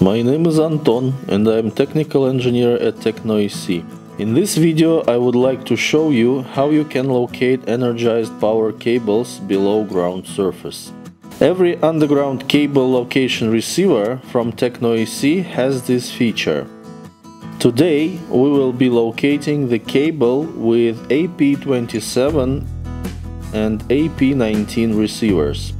My name is Anton and I am technical engineer at TECHNO-AC. In this video I would like to show you how you can locate energized power cables below ground surface. Every underground cable location receiver from TECHNO-AC has this feature. Today we will be locating the cable with AP27 and AP19 receivers.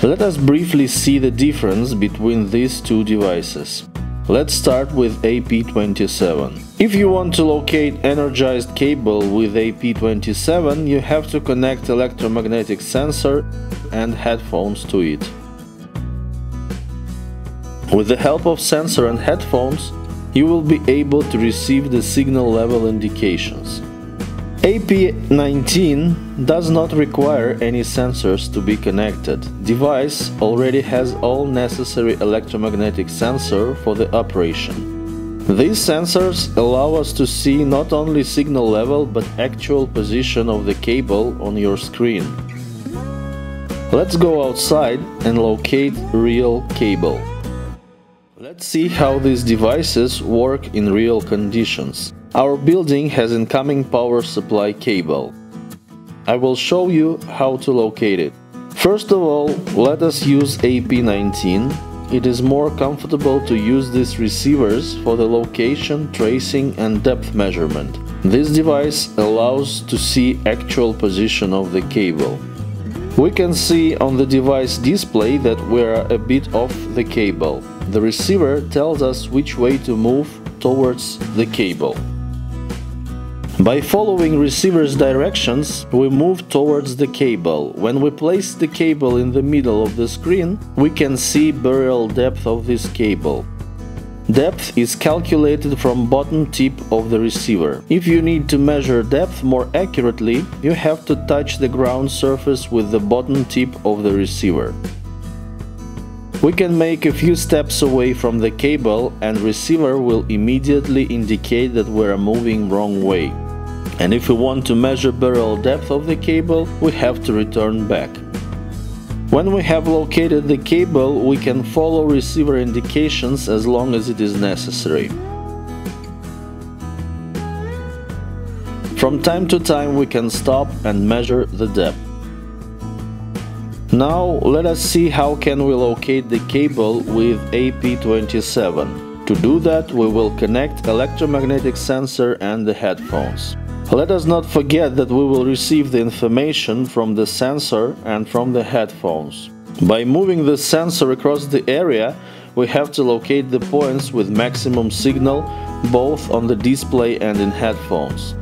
Let us briefly see the difference between these two devices. Let's start with AP27. If you want to locate energized cable with AP27, you have to connect electromagnetic sensor and headphones to it. With the help of sensor and headphones, you will be able to receive the signal level indications. AP19 does not require any sensors to be connected. Device already has all necessary electromagnetic sensor for the operation. These sensors allow us to see not only signal level but actual position of the cable on your screen. Let's go outside and locate real cable. Let's see how these devices work in real conditions. Our building has incoming power supply cable. I will show you how to locate it. First of all, let us use AP19. It is more comfortable to use these receivers for the location, tracing and depth measurement. This device allows to see actual position of the cable. We can see on the device display that we are a bit off the cable. The receiver tells us which way to move towards the cable. By following receiver's directions, we move towards the cable. When we place the cable in the middle of the screen, we can see burial depth of this cable. Depth is calculated from bottom tip of the receiver. If you need to measure depth more accurately, you have to touch the ground surface with the bottom tip of the receiver. We can make a few steps away from the cable and receiver will immediately indicate that we are moving wrong way. And if we want to measure burial depth of the cable, we have to return back. When we have located the cable, we can follow receiver indications as long as it is necessary. From time to time we can stop and measure the depth. Now let us see how can we locate the cable with AP27. To do that, we will connect electromagnetic sensor and the headphones. Let us not forget that we will receive the information from the sensor and from the headphones. By moving the sensor across the area, we have to locate the points with maximum signal both on the display and in headphones.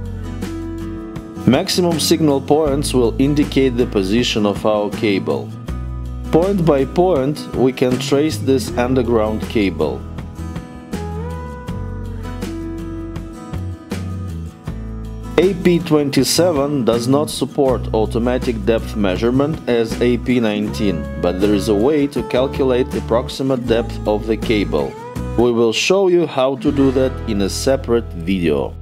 Maximum signal points will indicate the position of our cable. Point by point, we can trace this underground cable. AP27 does not support automatic depth measurement as AP19, but there is a way to calculate the approximate depth of the cable. We will show you how to do that in a separate video.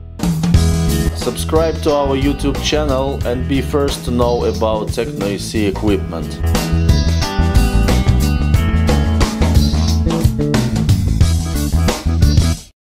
Subscribe to our YouTube channel and be first to know about TECHNO-AC equipment.